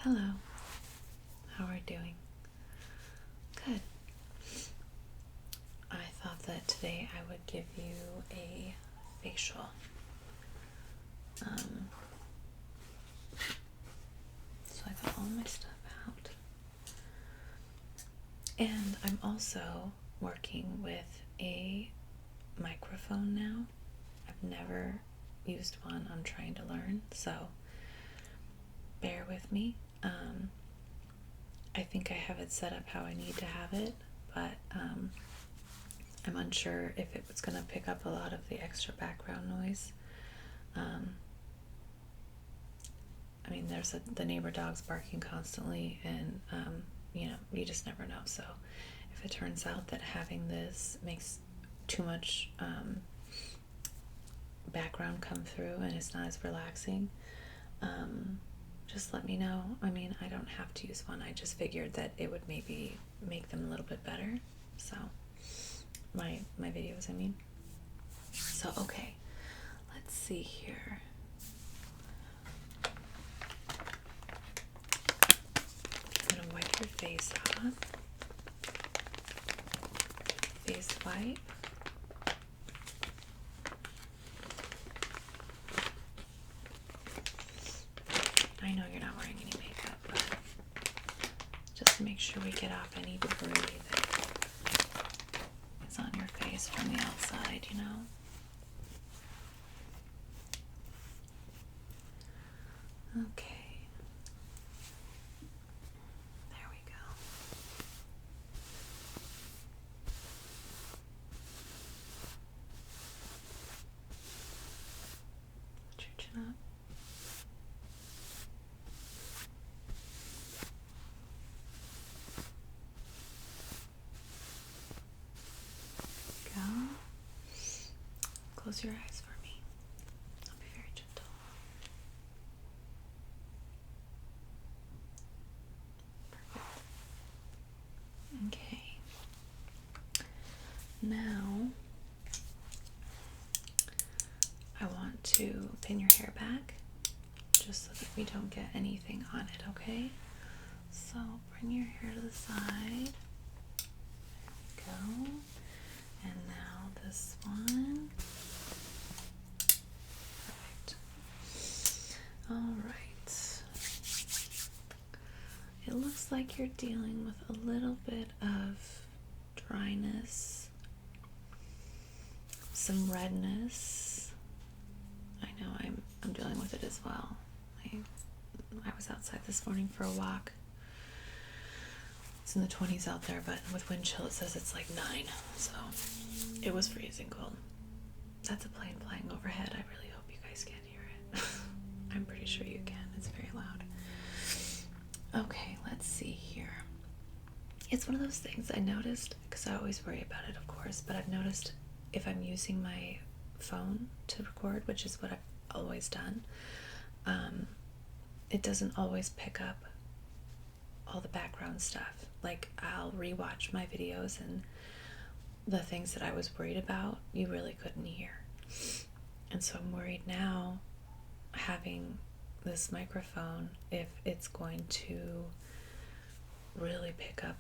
Hello. How are you doing? Good. I thought that today I would give you a facial. So I got all my stuff out. And I'm also working with a microphone now. I've never used one. I'm trying to learn, so bear with me. I think I have it set up how I need to have it, but I'm unsure if it was going to pick up a lot of the extra background noise. I mean, there's the neighbor dog's barking constantly, and you just never know. So if it turns out that having this makes too much background come through and it's not as relaxing, just let me know. I mean, I don't have to use one. I just figured that it would maybe make them a little bit better. So my videos, I mean. So okay, let's see here. I'm gonna wipe your face off. Face wipe. I know you're not wearing any makeup, but just to make sure we get off any debris that is on your face from the outside, Okay. There we go. Put your chin up. Go. Close your eyes for me. I'll be very gentle. Perfect. Okay. Now, I want to pin your hair back just so that we don't get anything on it, okay? So bring your hair to the side. Go. And now this one. Perfect. All right. It looks like you're dealing with a little bit of dryness, some redness. I know I'm dealing with it as well. I was outside this morning for a walk. It's in the 20s out there, but with wind chill it says it's like 9, so it was freezing cold. That's a plane flying overhead. I really hope you guys can't hear it. I'm pretty sure you can. It's very loud. Okay, let's see here. It's one of those things I noticed, because I always worry about it, of course, but I've noticed if I'm using my phone to record, which is what I've always done, it doesn't always pick up all the background stuff. Like, I'll rewatch my videos and the things that I was worried about, you really couldn't hear. And so I'm worried now, having this microphone, if it's going to really pick up,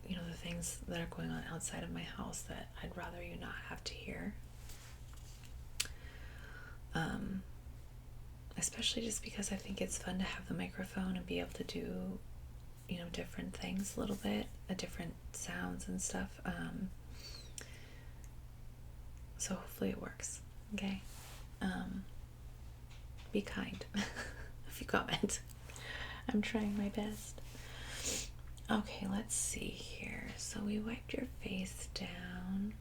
the things that are going on outside of my house that I'd rather you not have to hear. Especially just because I think it's fun to have the microphone and be able to do, different things a little bit, different sounds and stuff. So hopefully it works. Okay. Be kind if you comment. I'm trying my best. Okay, let's see here. So we wiped your face down,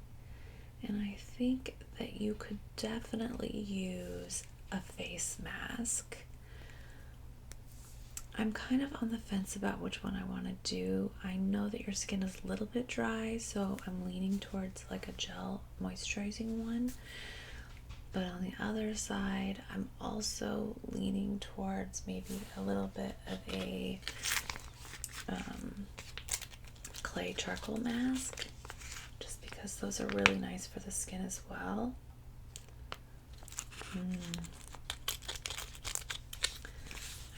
and I think that you could definitely use a face mask. I'm kind of on the fence about which one I want to do. I know that your skin is a little bit dry, so I'm leaning towards like a gel moisturizing one. But on the other side, I'm also leaning towards maybe a little bit of a clay charcoal mask, just because those are really nice for the skin as well.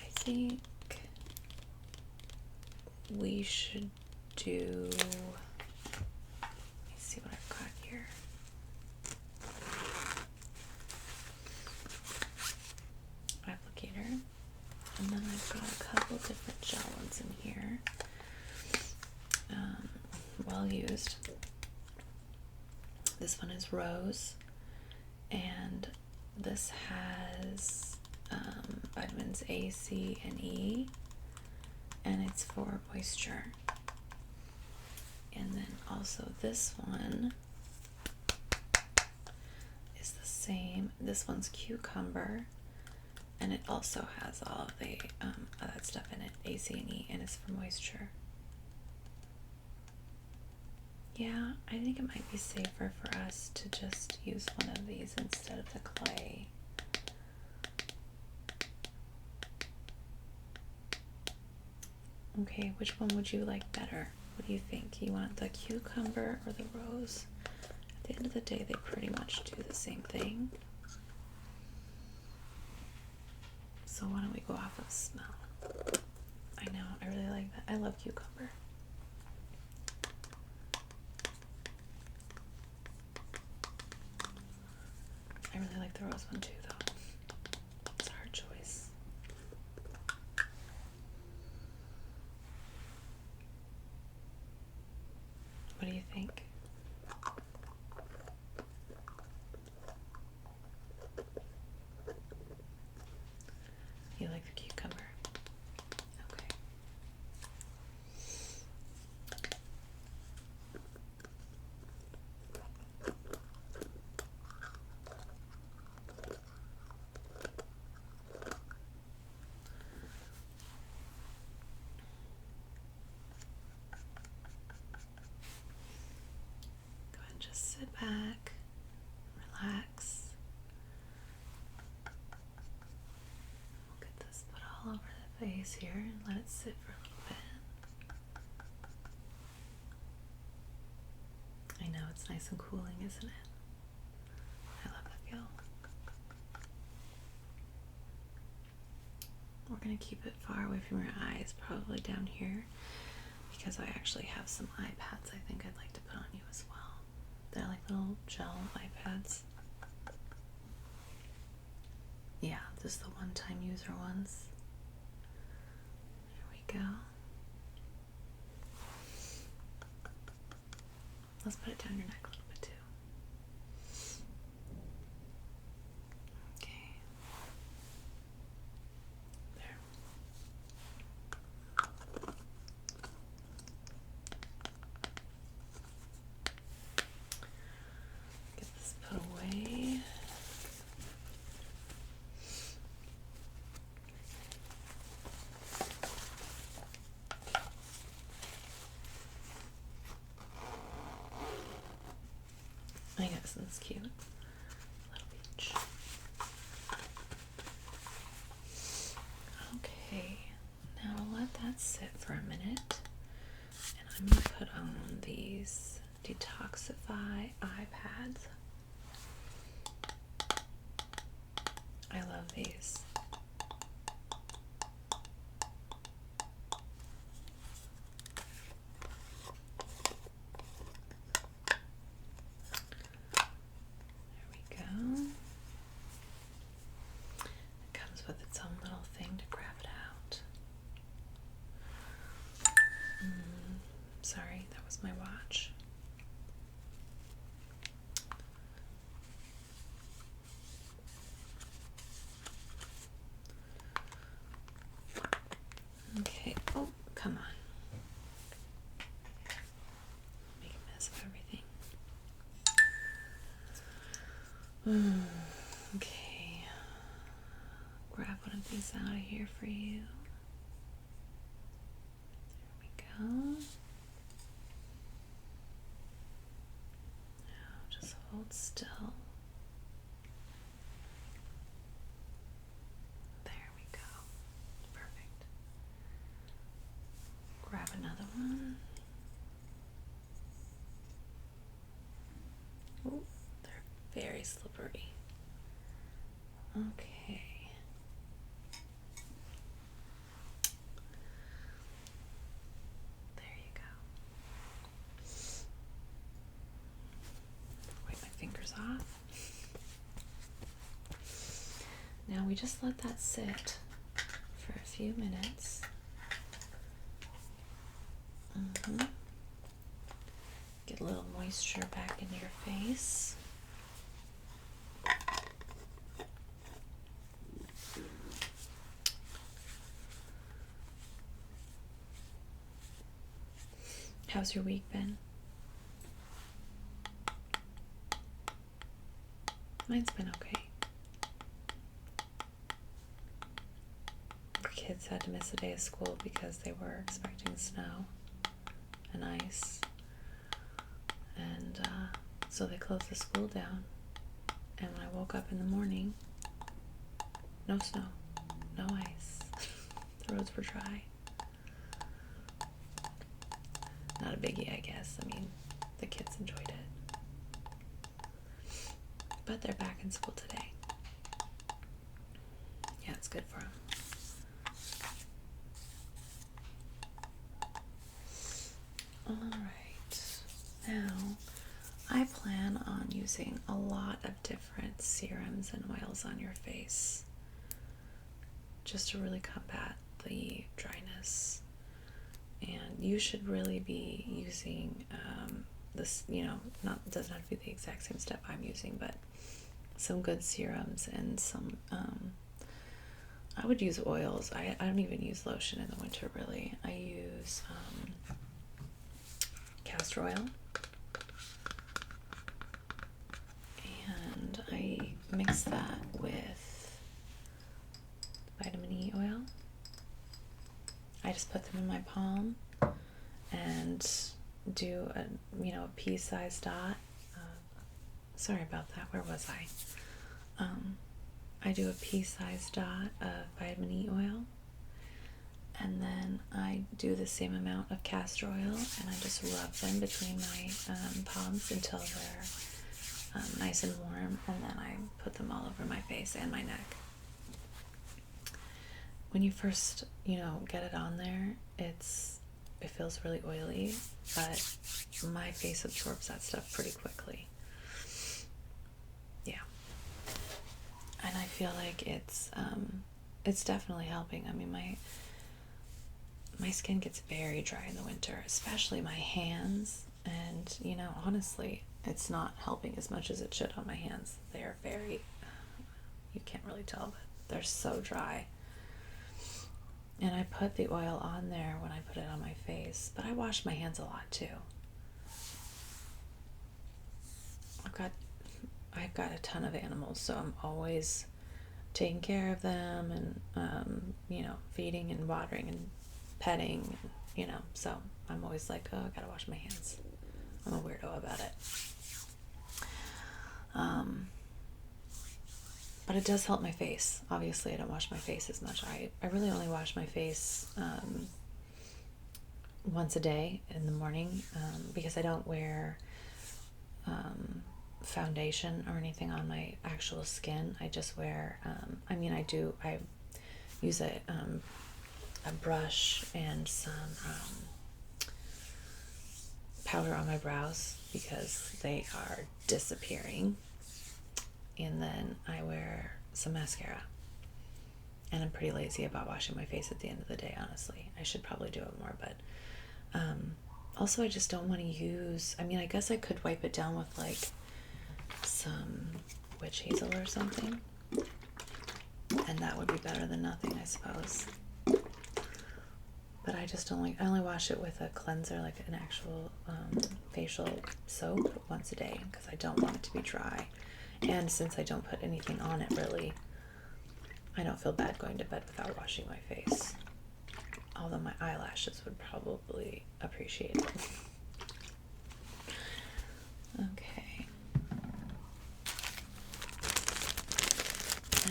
I think we should do, let me see what I've got here. Applicator. And then I've got a couple different gel ones in here. Well used. This one is rose, and this has vitamins A, C, and E, and it's for moisture. And then also this one is the same. This one's cucumber, and it also has all of the that stuff in it, A, C, and E, and it's for moisture. Yeah, I think it might be safer for us to just use one of these instead of the clay. Okay, which one would you like better? What do you think? You want the cucumber or the rose? At the end of the day, they pretty much do the same thing. So why don't we go off of smell? I know, I really like that. I love cucumber. I really like the rose one too, though. It's a hard choice. What do you think? You like the cucumber? Okay. Go ahead and just sit back, relax. We'll get this put all over the face here and let it sit for a little bit. I know, it's nice and cooling, isn't it? I love the feel. We're going to keep it far away from your eyes, probably down here, because I actually have some iPads I think I'd like to put on you as well. They're like little gel iPads. Yeah, just the one-time user ones. There we go. Let's put it down your neck a little bit too. Okay. There. Get this put away. I guess that's cute. Little beach. Okay, now I'll let that sit for a minute, and I'm going to put on these Detoxify iPads. I love these. There we go. It comes with its own little thing to grab it out. Sorry, that was my watch. Okay, oh, come on. Make a mess of everything. Okay. Grab one of these out of here for you. There we go. Now just hold still. There we go. Perfect. Grab another one. Oh, they're very slippery. Okay. off. Now we just let that sit for a few minutes. Get a little moisture back into your face. How's your week been? Mine's been okay. The kids had to miss a day of school because they were expecting snow and ice. And so they closed the school down. And when I woke up in the morning, no snow, no ice. The roads were dry. Not a biggie, I guess. I mean, the kids enjoyed it. But they're back in school today. Yeah, it's good for them. Alright. Now, I plan on using a lot of different serums and oils on your face just to really combat the dryness. And you should really be using this, doesn't have to be the exact same step I'm using, but some good serums and some, I would use oils. I don't even use lotion in the winter, really. I use castor oil, and I mix that with vitamin E oil. I just put them in my palm and do a pea-sized dot. Sorry about that. Where was I? I do a pea-sized dot of vitamin E oil, and then I do the same amount of castor oil, and I just rub them between my palms until they're nice and warm, and then I put them all over my face and my neck. When you first, get it on there, it feels really oily, but my face absorbs that stuff pretty quickly. Yeah. And I feel like it's definitely helping. I mean, my skin gets very dry in the winter, especially my hands, and, honestly, it's not helping as much as it should on my hands. They're very, you can't really tell, but they're so dry. And I put the oil on there when I put it on my face, but I wash my hands a lot too. I've got a ton of animals, so I'm always taking care of them and, feeding and watering and petting, so I'm always like, oh, I gotta wash my hands. I'm a weirdo about it. But it does help my face. Obviously, I don't wash my face as much. I really only wash my face once a day in the morning because I don't wear foundation or anything on my actual skin. I just wear, I use a brush and some powder on my brows because they are disappearing. And then I wear some mascara. And I'm pretty lazy about washing my face at the end of the day, honestly. I should probably do it more, but also I just don't want to use, I guess I could wipe it down with like some witch hazel or something. And that would be better than nothing, I suppose. But I only wash it with a cleanser, like an actual facial soap once a day because I don't want it to be dry. And since I don't put anything on it, really, I don't feel bad going to bed without washing my face. Although my eyelashes would probably appreciate it. Okay.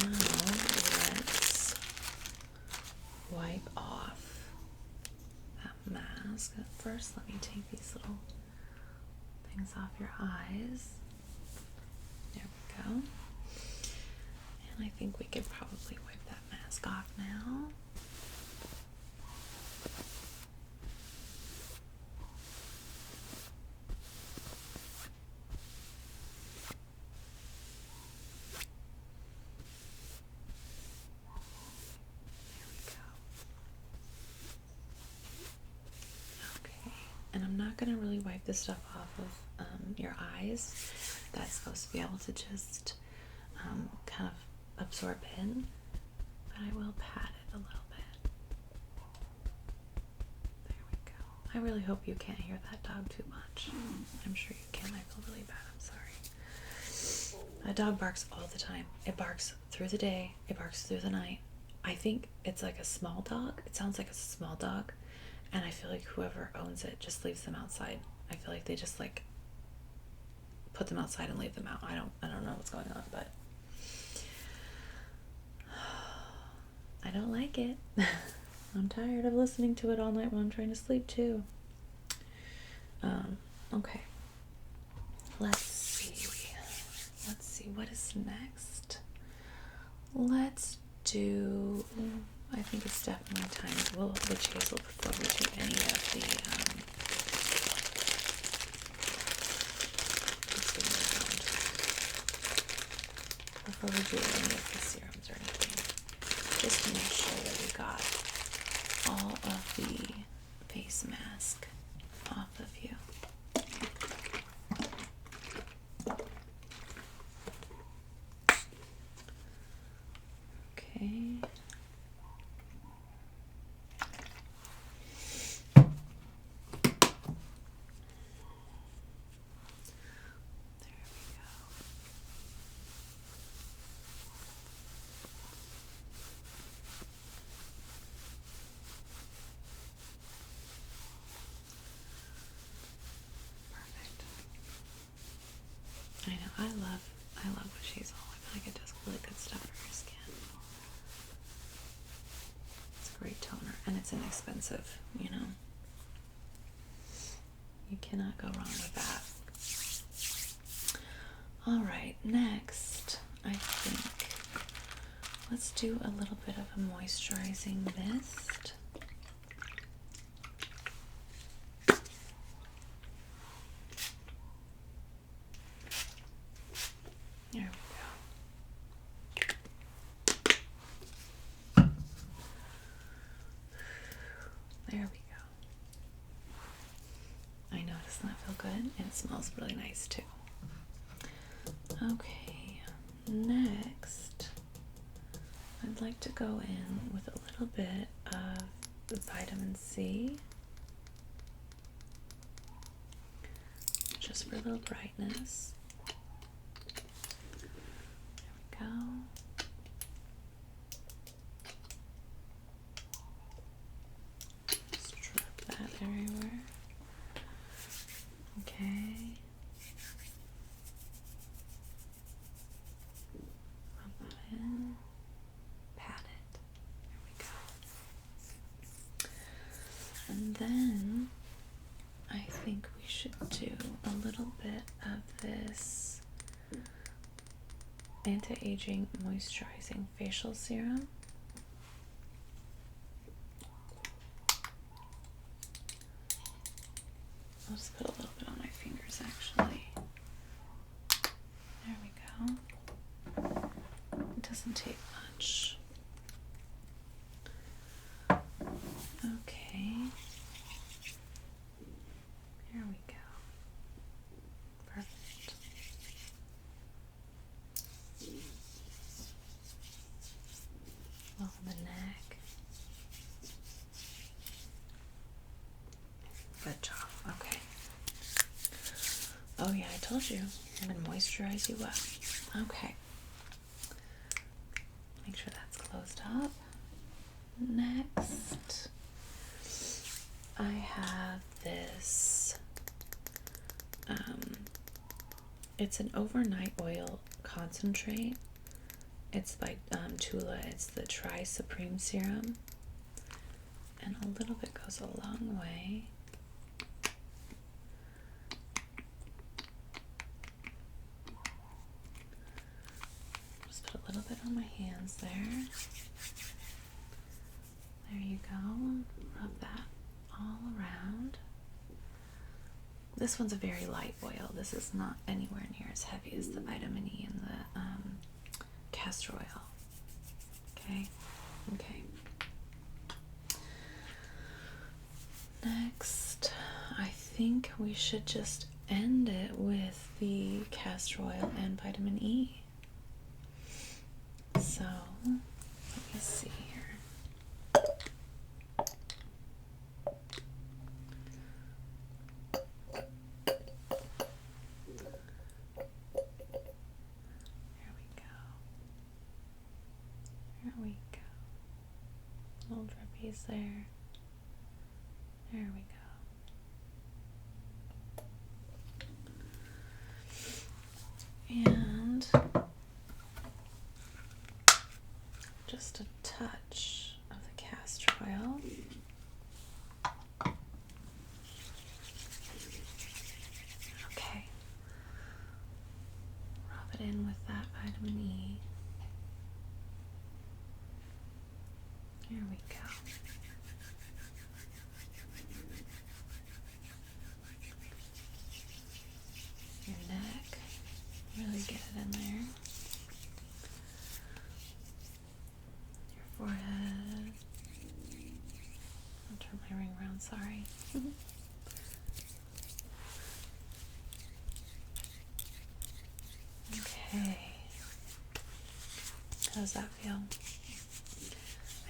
Now let's wipe off that mask. First, let me take these little things off your eyes. There we go. And I think we could probably wipe that mask off now. the stuff off of your eyes, that's supposed to be able to just kind of absorb in. But I will pat it a little bit. There we go. I really hope you can't hear that dog too much. I'm sure you can. I feel really bad. I'm sorry. That dog barks all the time. It barks through the day. It barks through the night. I think it's like a small dog. It sounds like a small dog. And I feel like whoever owns it just leaves them outside. I feel like they just like put them outside and leave them out. I don't know what's going on, but I don't like it. I'm tired of listening to it all night while I'm trying to sleep too. Okay. Let's see what is next. Let's do, I think it's definitely time. We'll witch hazel before we do any of the before we do any of the serums or anything, just to make sure that we got all of the face mask off of you. Okay. I know, I love witch hazel. I feel like it does really good stuff for your skin. It's a great toner, and it's inexpensive, you know. You cannot go wrong with that. Alright, next, I think, let's do a little bit of a moisturizing mist. There we go. There we go. I know, doesn't that feel good? And it smells really nice too. Okay, next, I'd like to go in with a little bit of the vitamin C, just for a little brightness. There we go. Just drop that everywhere. Okay. Rub that in. Pat it. There we go. And then I think we should do a little bit of this anti-aging moisturizing facial serum. I'll just put a little bit on my fingers actually. There we go. It doesn't take much. Okay. There we go. Perfect. Along the neck. Good job. Okay. Oh yeah, I told you. I'm gonna moisturize you up. Okay. Make sure that's closed up. Next, I have this. It's an overnight oil concentrate. It's by Tula. It's the Tri Supreme Serum. And a little bit goes a long way. Just put a little bit on my hands there. There you go. Rub that all around. This one's a very light oil. This is not anywhere near as heavy as the vitamin E and the castor oil. Okay? Okay. Next, I think we should just end it with the castor oil and vitamin E. So, let me see here. There we go. There we go. Little drippies there. There we go. And just a touch of the castor oil. Okay. Rub it in with that vitamin E. There we go. Your neck. Really get it in there. Your forehead. I'll turn my ring around, sorry. Okay. How does that feel?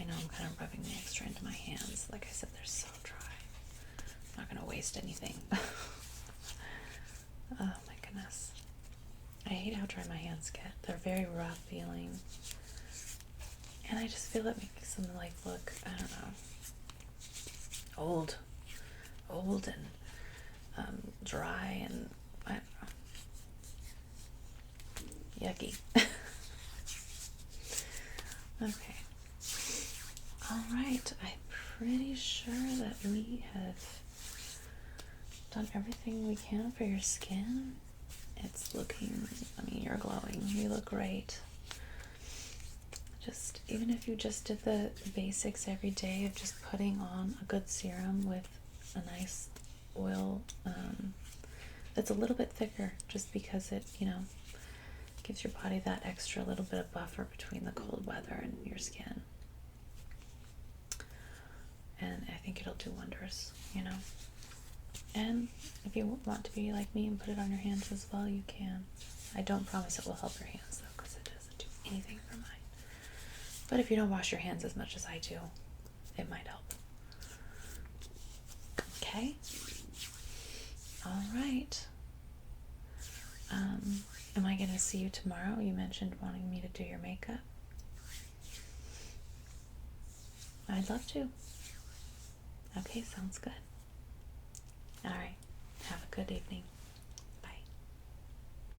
I know I'm kind of rubbing the extra into my hands. Like I said, they're so dry. I'm not going to waste anything. Oh my goodness. I hate how dry my hands get. They're very rough feeling. And I just feel it makes them like look, I don't know, old and dry and I don't know, yucky. Okay. All right. I'm pretty sure that we have done everything we can for your skin. It's looking, I mean, you're glowing. You look great. Just, even if you just did the basics every day of just putting on a good serum with a nice oil that's a little bit thicker, just because it, you know, gives your body that extra little bit of buffer between the cold weather and your skin. And I think it'll do wonders, you know. And if you want to be like me and put it on your hands as well, you can. I don't promise it will help your hands though, because it doesn't do anything for mine. But if you don't wash your hands as much as I do, it might help. Okay? All right. Am I going to see you tomorrow? You mentioned wanting me to do your makeup. I'd love to. Okay, sounds good. All right. Have a good evening.